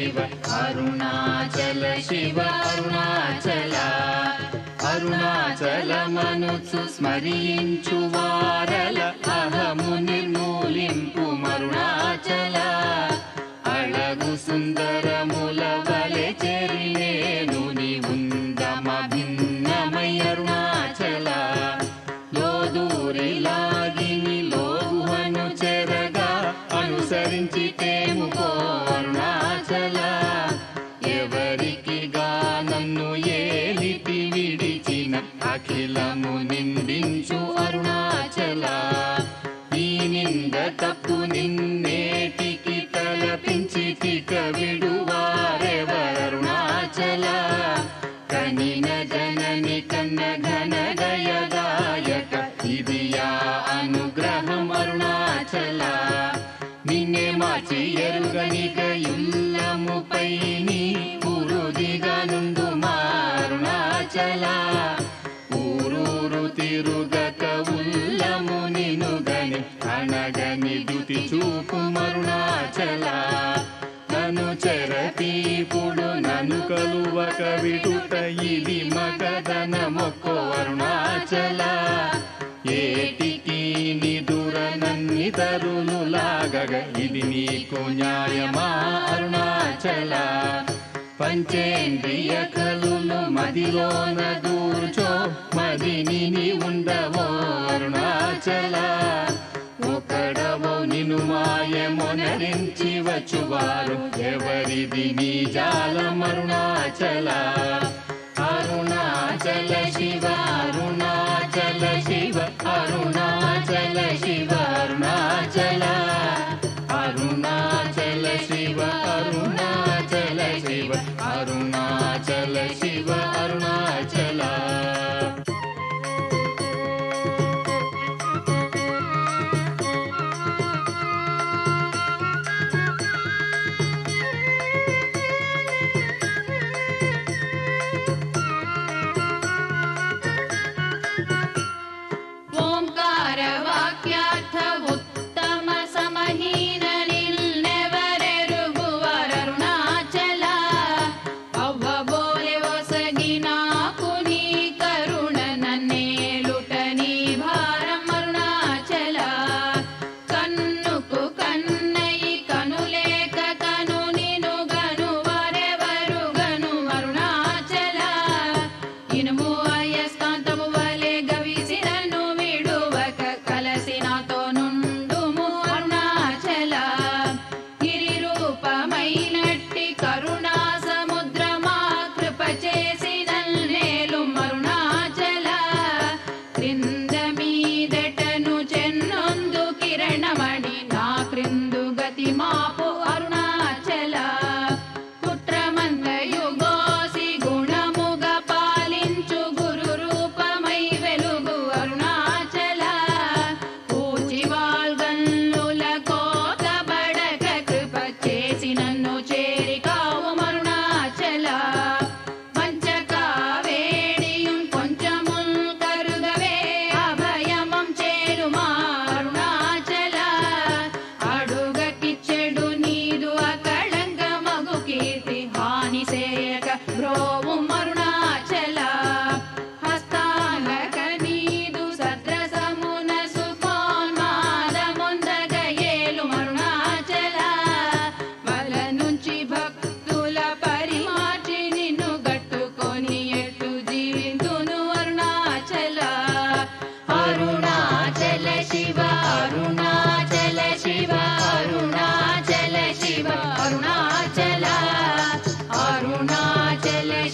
శివ అరుణాచల శివ అరుణాచల అరుణాచలమనుచు స్మరించు వారల అహము నిర్మూలింపు మరుణాచల అళగు సుందరముల వలె చెరినేను నీ ఉందమ భిన్నమై అరుణాచల లోదూరి లాగిని లోగుహను చెరగా అనుసరించి తేముకో అరుణాచల ఎవరికి నన్ను ఏలితి విడిచిన అఖిలము నిందించు అరుణాచల ఈ నింద తప్పు నిన్నేటికి తలపించి తిక విడువారెవరుణాచల కనిన జనని కన్న ఘన గయదాయక ఇది యా అనుగ్రహం అరుణాచల నిన్నే మార్చి ఎరుగనిక యుల్లముపై నీ పురుదిగా నుండు మారుణాచల ఊరూరు తిరుగక ఉల్లము నినుగని అనగని దుతి చూపు మరుణాచల నన్ను చెరపీపుడు నన్ను కలువక విడుట ఇది మగదన మొక్కో అరుణాచల ఏటికి నిదుర నన్ని తరులు లాగగ ఇది నీకు న్యాయమా అరుణాచల పంచేంద్రియ కలులు మదిలోన దూర్చో మదిని నీ ఉండవో అరుణాచల ఒకడవో నిను మాయమొనరించి వచ్చువారు ఎవరిది నీ జాలం అరుణాచల అరుణాచల శివ అరుణాచల శివ అరుణాచల శివ అరుణాచల అరుణాచల శివ అరుణాచల శివ అరుణాచల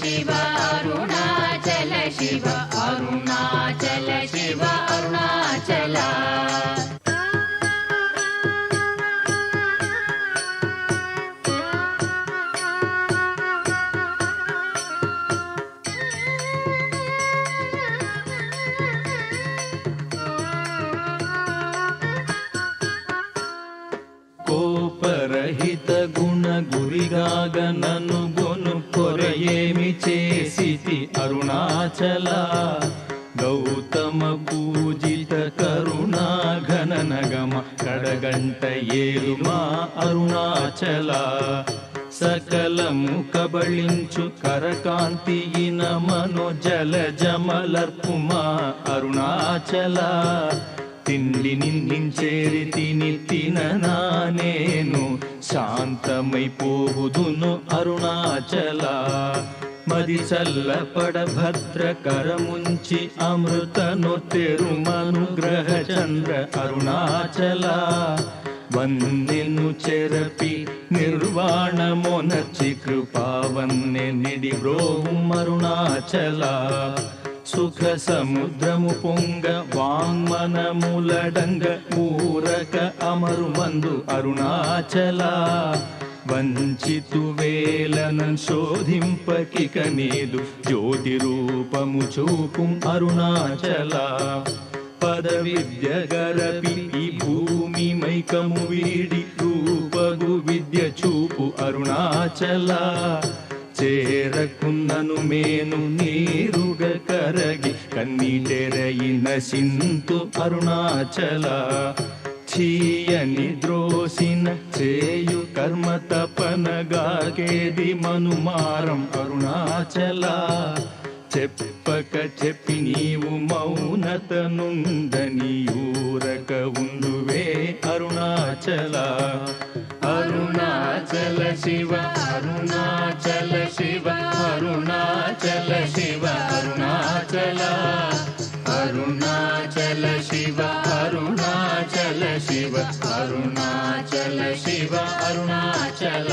శివ అరుణాచల శివ అరుణాచల శివ అరుణాచల కోపరహిత గుణ గురిగాగ నన్ను గొను కొరయేమి చేసితి అరుణాచల గౌతమ పూజిత కరుణా ఘన నగమ కడగంట ఏలుమా అరుణాచల సకలము కబళించు కరకాంతియిన మనోజల జమలర్పుమా అరుణాచల తిండి నిందించేరి తిని తిననా నేను శాంతమైపోవుదును అరుణాచల మది చల్లపడ భద్రకరముంచి అమృతనొత్తెరు మనుగ్రహ చంద్ర అరుణాచల వందెను చెరపి నిర్వాణమొనర్చి కృపావన్నె నిడి బ్రోహు అరుణాచల సుఖ సముద్రము పొంగ వాంగ్మనములడంగ ఊరక అమరు మందు అరుణాచల వంచితు వేలనన్ శోధింపకిక నీదు జ్యోతి రూపము చూపు అరుణాచల పద విద్య గరపి ఈ భూమి మైకము వీడి రూపగు విద్య చూపు అరుణాచల చేరకున్నను మేను నీరుగ కరగి కన్నీటెరయిన సింతు అరుణాచల చీయని ద్రోసిన చేయు కర్మ తపనగాకేది మనుమారం అరుణాచల చెప్పక చెప్పి నీవు మౌనత నుండని ఊరక ఉండువే అరుణాచల అరుణాచల శివ అరుణాచల శివ అరుణాచల శివ అరుణాచల అరుణాచల శివ అరుణాచల శివ అరుణాచల శివ అరుణాచల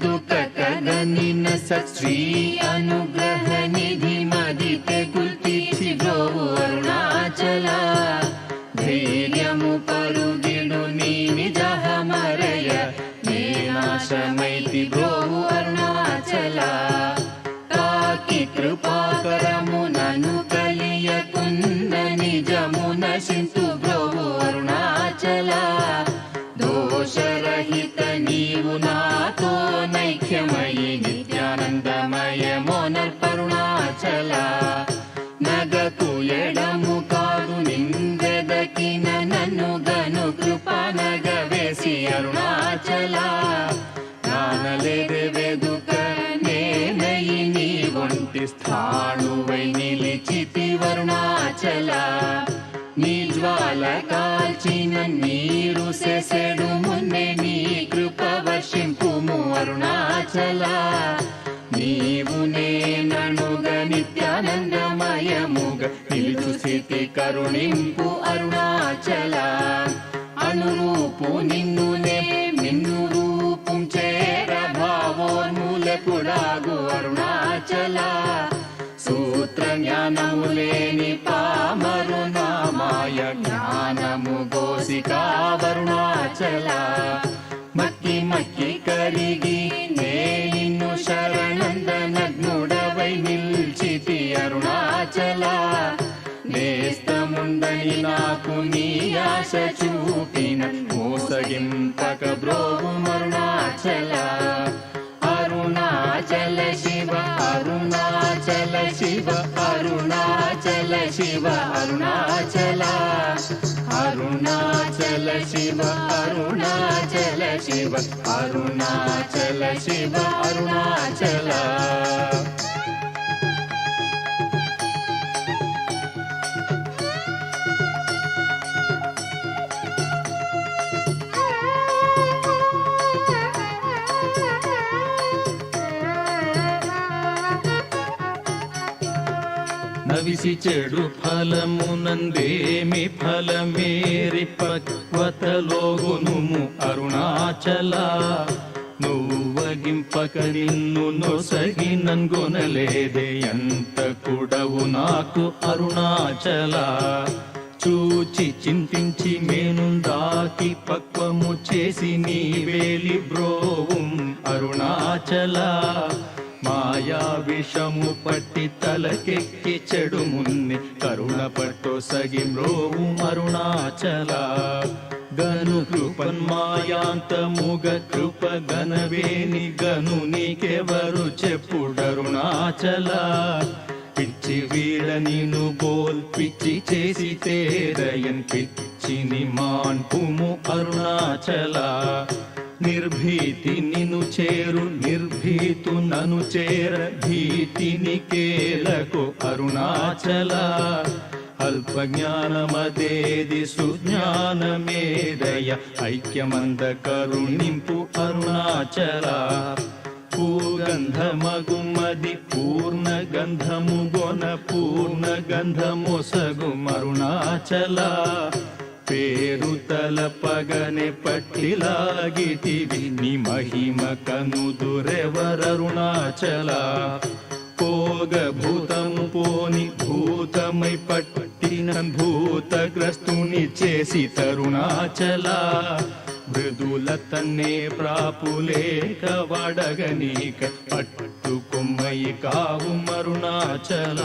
వెదుకగనిన సత్శ్రీ అనుగ్రహ నిధి మదితే గుల్తీర్చి బ్రోవు అరుణాచల ధైర్యము పరుగిడు నీ నిజహమరయ నేనాశమైతి బ్రోవు అరుణాచల తాకి కృపాకరము నను కలియకుంద నిజమున సింతు బ్రోవు అరుణాచల దోషరహిత నీవు నాతో నైక్యమయి నిత్యానందమయ మోనర్పరుణాచల జ్వాలవై నిలిచితి అరుణాచల నీ జ్వాల కాల్చిన నీరు సెసెడు మున్నే నీ కృప వర్షింపుము అరుణాచల నీవు నేననుగ నిత్యానందమయముగ నిలుచు స్థితి కరుణింపు అరుణాచల అనురూపు నిన్నునే మిన్ను రూపం చేర భావోన్మూలకుడాగు అరుణాచల సూత్ర జ్ఞానము లేని పామరు నామాయ జ్ఞానము గోసికా అరుణాచల మక్కి మక్కి కరిగి నే నిన్ను శరణందనగ్నుడవై నిల్చితి అరుణాచల నేస్తముందని నాకు నీ ఆశ చూపిన మోసగింపక బ్రోవు అరుణాచల అరుణాచల శివ అరుణాచల శివ అరుణాచల శివ అరుణాచల అరుణాచల శివ అరుణాచల శివ అరుణాచల శివ అరుణాచల నవిసి చెడు ఫలమునందేమి ఫలమేరి పక్వతలోగునుము అరుణాచల నువ్వగింపక నిన్ను నొసగి నన్గొనలేదే ఎంత కూడవు నాకు అరుణాచల చూచి చింతించి మేనుందాకి పక్వము చేసి నీ వేలి బ్రోవం అరుణాచల మాయా విషము పట్టి తలకెక్కి చెడు మున్ని కరుణ పట్టు సగి మ్రోవు అరుణాచల గను కృపన్మాయాంతముగ కృప గనవేని గను నీకెవరు చెప్పుడరుణాచల పిచ్చి వీడ నిను బోల్ పిచ్చి చేసి తేరయన్ పిచ్చిని మాన్పుము అరుణాచల నిర్భీతి నిను చేరు నిర్భీతు నను చేర భీతిని కేలకు అరుణాచల అల్ప జ్ఞానమదేది సుజ్ఞానమేదయ ఐక్యమంద కరుణింపు అరుణాచల పూగంధమగుమది పూర్ణ గంధము గొన పూర్ణ గంధము సగు అరుణాచల పేరు తలపగనే పట్టిలాగితివి ని మహిమ కనుదురెవరరుణాచల పోగ భూతము పోని భూతమై పట్టిన భూతగ్రస్తుని చేసి తరుణాచల మృదుల తన్నే ప్రాపులేక వడగనీక పట్టుకొమ్మయి కావు అరుణాచల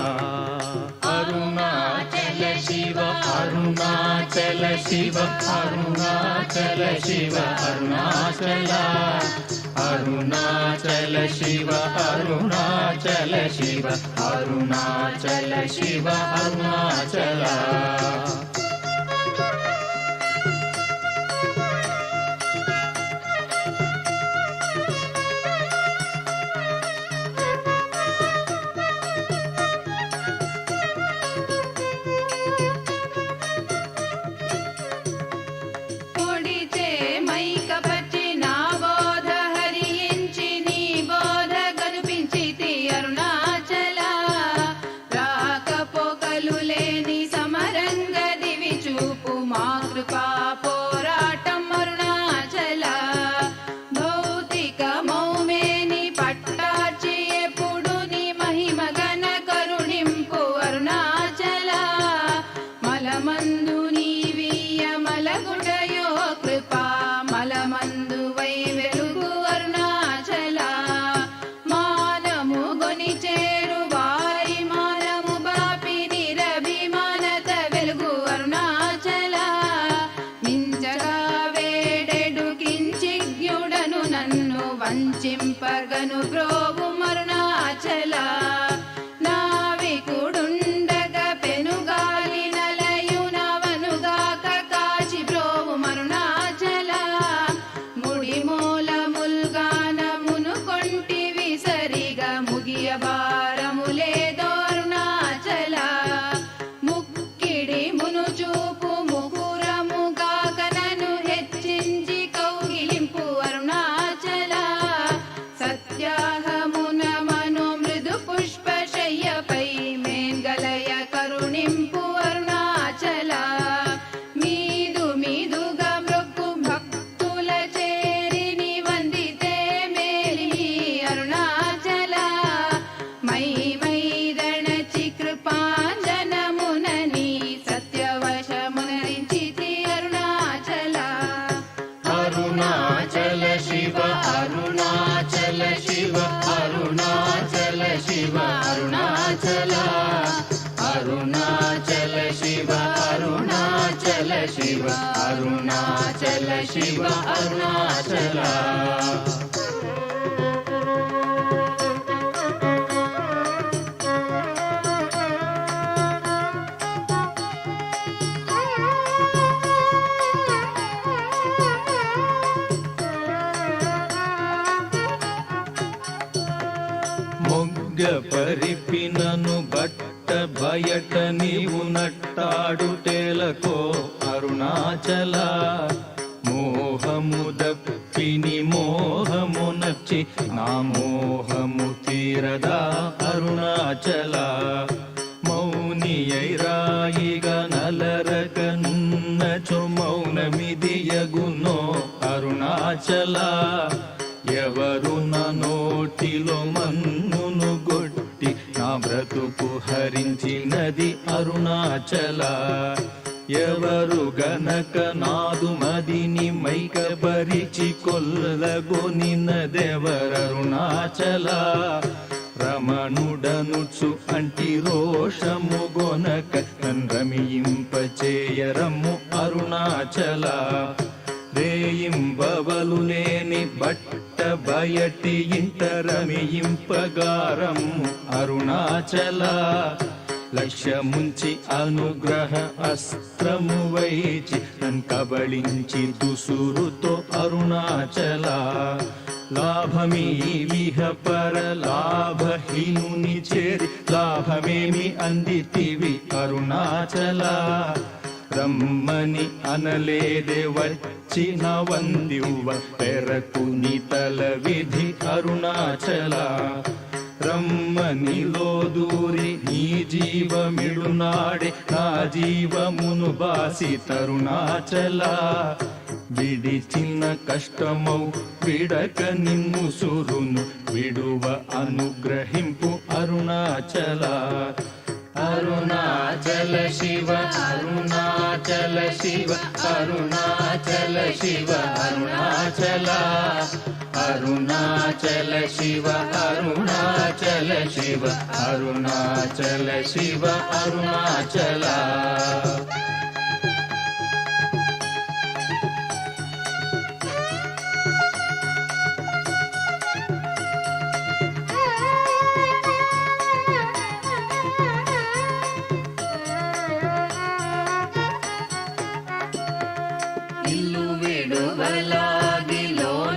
అరుణాచల శివ అరుణాచల శివ అరుణాచల శివ అరుణాచల అరుణాచల శివ అరుణాచల శివ అరుణాచల శివ అరుణాచల शिव अरुणाचल शिव अरुणाचल మొగ్గ పరిపినను బట్ట బయట నీవు నట్టాడుటేలకో అరుణాచల మోహము దప్పిని మోహము నచ్చి నా మోహము తీరదా అరుణాచల మౌనియైరాయిగా నలరకనున్నచో మౌనమిదియగునో అరుణాచల ఎవరు నా నోటిలో మన్నును గొట్టి నా బ్రతుకు హరించినది అరుణాచల ఎవరు గనక నాదు మదిని మైకపరిచి కొల్లగొనినదెవరరుణాచల రమణుడనుచు అంటి రోషము గొనక రమింపచేయరము అరుణాచల రేయింబవలు లేని బట్ట బయటి ఇంట రమింపగారము అరుణాచల లక్ష్యముంచి అనుగ్రహ అస్త్రము వైచి నన్ కబళించి దుసురుతో అరుణాచల లాభమీ విహ పర లాభహీనుని చేరి లాభమేమి అందితివి అరుణాచల రమ్మని అనలేదే వచ్చిన వందివ్వ పెరకు నితల విధి అరుణాచల రమ్మని లోదూరి నీ జీవమిడునాడే నా జీవమును బాసి తరుణాచల విడిచిన కష్టమౌ విడక నిన్ను సురును విడువ అనుగ్రహింపు అరుణాచల अरुणाचल शिव अरुणाचल शिव अरुणाचल शिव अरुणाचल अरुणाचल शिव अरुणाचल शिव अरुणाचल शिव अरुणाचल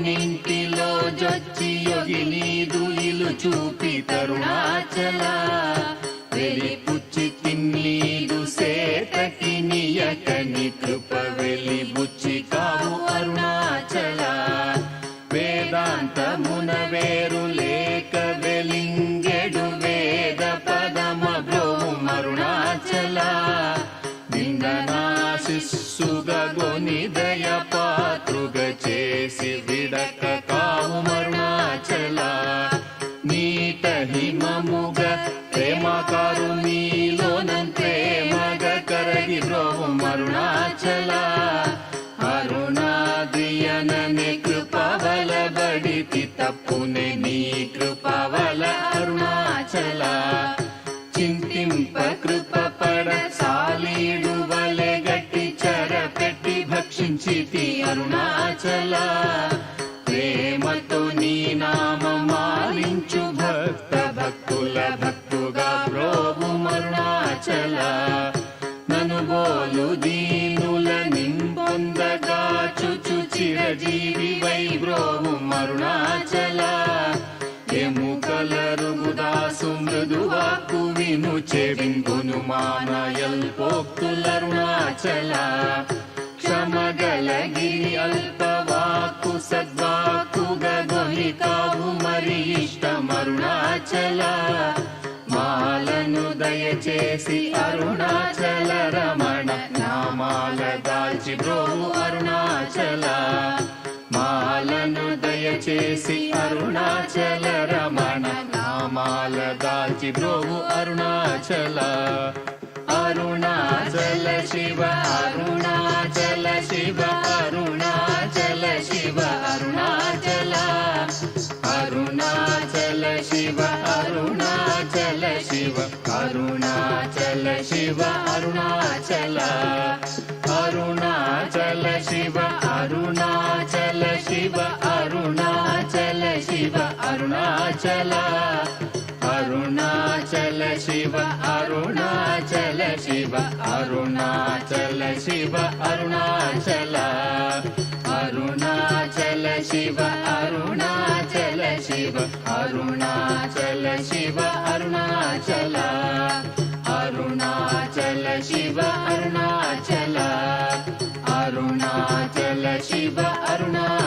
నింటిలో జొచ్చి యోగి నీదు ఇలు చూపి తరుణాచల వెలిపుచ్చి తిన్నీదు సేతకి నియకని కృప వెలి బుచ్చి కావు అరుణాచల వేదాంతమున వేరు లేక వెలింగెడు వేద పదమ బ్రోము అరుణాచల నిందనాశిస్సుగా గొని దయ పాత్రుగ చేసి విడక కావు అరుణాచల నీట హిమముగ ప్రేమకారు నీలోనం ప్రేమగ కరగి బ్రోవు అరుణాచల అరుణాద్రియననే కృపవల బడితి తప్పునే నీ కృపవల అరుణాచల చింతింప కృప పడ సాలీడు వలె గట్టి చెరపెట్టి భక్షించితి అరుణాచల ప్రేమతో నీ నామమాలించు భక్త భక్తుల భక్తుగా బ్రోవు అరుణాచల నను బోలు దీనుల నింపొందగా చుచు చిరజీవి వై బ్రోవు అరుణాచల ఎముకలరుగుదాసు మృదువాకు విను చెవింగును మానయల్పోక్తులరుణాచల క్షమగలగిరి అల్పవాకు సద్వాకుగ గొని కావు మరి ఇష్టమరుణాచల మాలను దయచేసి అరుణాచల రమణ నామాల దాల్చి బ్రోవు అరుణాచల మాలను దయచేసి అరుణాచల రమణ నామాల దాల్చి బ్రోవు అరుణాచల అరుణాచల శివ అరుణాచల శివ అరుణాచల శివ అరుణాచల అరుణాచల శివ అరుణాచల శివ అరుణాచల శివ అరుణాచల అరుణా అరుణాచల అరుణాచల శివ అరుణాచల శివ అరుణాచల శివ అరుణాచల అరుణాచల శివ అరుణాచల శివ అరుణాచల శివ అరుణాచల అరుణాచల శివ అరుణాచల అరుణాచల శివ అరుణాచల